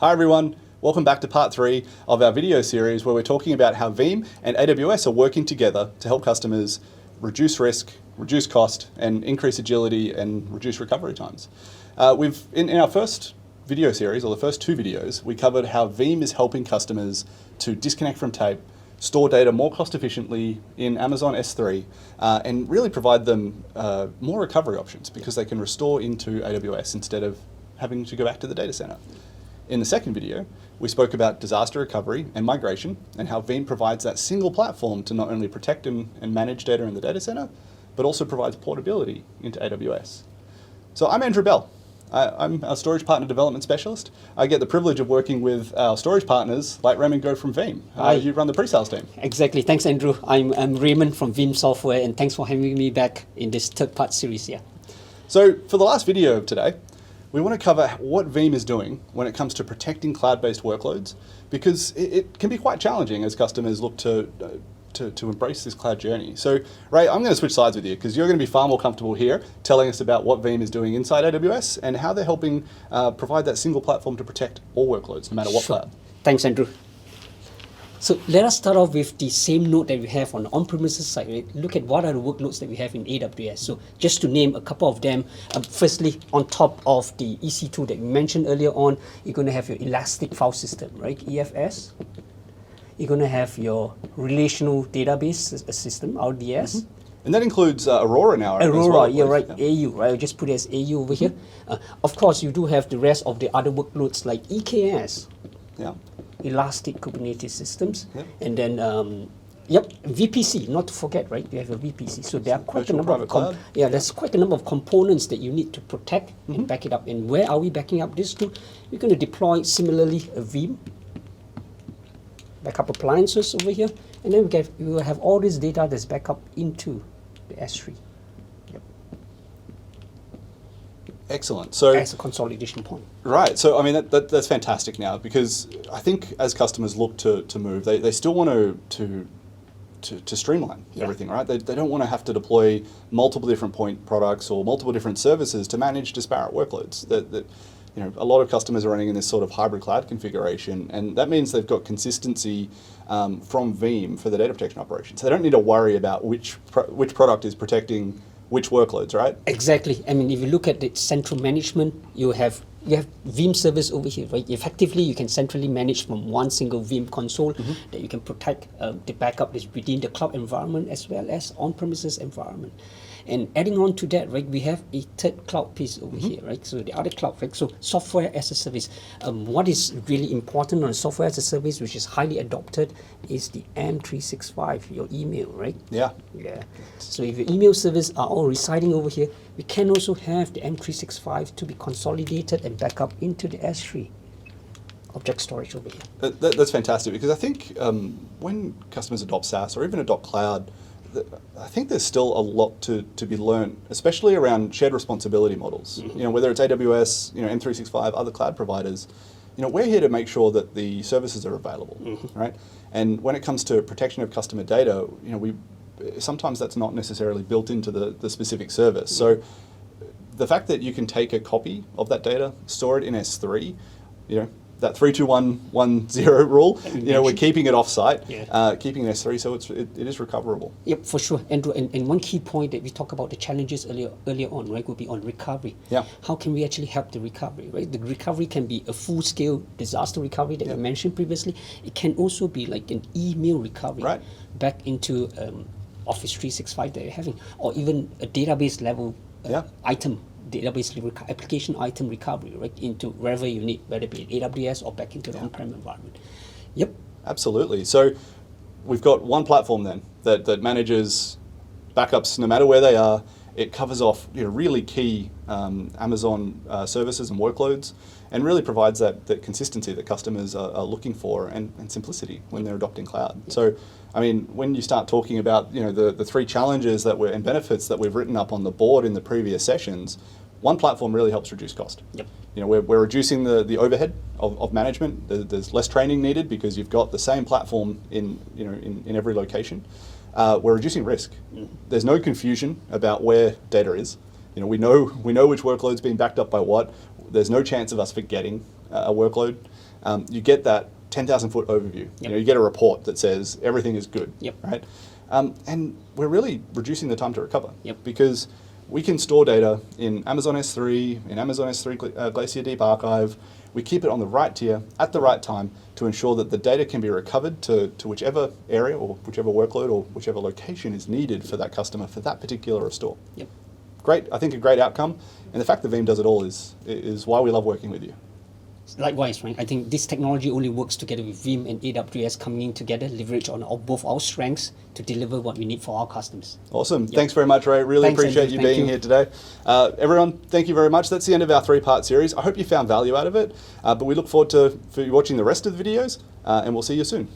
Hi everyone, welcome back to part 3 of our video series where we're talking about how Veeam and AWS are working together to help customers reduce risk, reduce cost, and increase agility and reduce recovery times. In our first video series, or the first 2 videos, we covered how Veeam is helping customers to disconnect from tape, store data more cost efficiently in Amazon S3, and really provide them more recovery options because they can restore into AWS instead of having to go back to the data center. In the second video, we spoke about disaster recovery and migration and how Veeam provides that single platform to not only protect and manage data in the data center, but also provides portability into AWS. So I'm Andrew Bell. I'm our storage partner development specialist. I get the privilege of working with our storage partners like Raymond Goh from Veeam. You run the pre-sales team. Exactly. Thanks, Andrew. I'm Raymond from Veeam Software, and thanks for having me back in this third part series here. So for the last video of today, we want to cover what Veeam is doing when it comes to protecting cloud-based workloads, because it can be quite challenging as customers look to embrace this cloud journey. So, Ray, I'm going to switch sides with you because you're going to be far more comfortable here telling us about what Veeam is doing inside AWS and how they're helping provide that single platform to protect all workloads, no matter what cloud. Thanks, Andrew. So let us start off with the same note that we have on the on-premises side. Right? Look at what are the workloads that we have in AWS. So just to name a couple of them, firstly, on top of the EC2 that we mentioned earlier on, you're going to have your Elastic File System, right? EFS. You're going to have your Relational Database System, RDS. Mm-hmm. And that includes Aurora now. Aurora, you're right, yeah. AU, right? I'll just put it as AU over here. Of course, you do have the rest of the other workloads like EKS. Yeah. Elastic Kubernetes Systems, yep. And then VPC, not to forget, right? You have a VPC, so there are quite a number of there's quite a number of components that you need to protect and back it up. And where are we backing up this to? We're going to deploy similarly a Veeam backup appliances over here, and then we will have all this data that's back up into the S3. Excellent. So as a consolidation point. Right. So I mean that's fantastic now, because I think as customers look to move, they still want to streamline everything, right? They don't want to have to deploy multiple different point products or multiple different services to manage disparate workloads. That a lot of customers are running in this sort of hybrid cloud configuration, and that means they've got consistency from Veeam for the data protection operations. They don't need to worry about which product is protecting which workloads, right? Exactly. I mean, if you look at the central management, you have Veeam service over here, right? Effectively, you can centrally manage from one single Veeam console that you can protect the backup is within the cloud environment as well as on-premises environment. And adding on to that, right, we have a third cloud piece over here, right? So the other cloud, right? So software as a service. What is really important on software as a service, which is highly adopted, is the M365, your email, right? Yeah. Yeah. So if your email servers are all residing over here, we can also have the M365 to be consolidated and back up into the S3 object storage over here. That's fantastic, because I think when customers adopt SaaS or even adopt cloud, I think there's still a lot to be learned, especially around shared responsibility models. Whether it's AWS, M365, other cloud providers, we're here to make sure that the services are available, right? And when it comes to protection of customer data, sometimes that's not necessarily built into the specific service. So the fact that you can take a copy of that data, store it in S3, that 3-2-1-1-0 rule, we're keeping it off-site, keeping it S3, so it is recoverable. Yep, for sure. And one key point that we talked about the challenges earlier on, right, would be on recovery. Yeah. How can we actually help the recovery, right? The recovery can be a full-scale disaster recovery that we mentioned previously. It can also be like an email recovery back into Office 365 that you're having, or even a database level item. Database application item recovery, right, into wherever you need, whether it be AWS or back into the on-prem environment. Yep. Absolutely. So we've got one platform then that manages backups no matter where they are. It covers off really key Amazon services and workloads, and really provides that consistency that customers are looking for, and simplicity when they're adopting cloud. So, I mean, when you start talking about the 3 challenges and benefits that we've written up on the board in the previous sessions, one platform really helps reduce cost. Yep. We're reducing the overhead of management. There's less training needed because you've got the same platform in every location. We're reducing risk. There's no confusion about where data is. We know which workload's being backed up by what. There's no chance of us forgetting a workload, you get that 10,000 foot overview. Yep. You get a report that says everything is good, Yep. right? And we're really reducing the time to recover, Yep. because we can store data in Amazon S3, in Amazon S3 Glacier Deep Archive. We keep it on the right tier at the right time to ensure that the data can be recovered to whichever area or whichever workload or whichever location is needed for that customer for that particular store. Yep. Great, I think a great outcome. And the fact that Veeam does it all is why we love working with you. Likewise, right? I think this technology only works together with Veeam and AWS coming together, leverage on both our strengths to deliver what we need for our customers. Awesome. Thanks very much, Ray. Really Thanks, appreciate Andrew. you Thank being you. here today. Everyone, thank you very much. That's the end of our 3-part series. I hope you found value out of it, but we look forward to watching the rest of the videos, and we'll see you soon.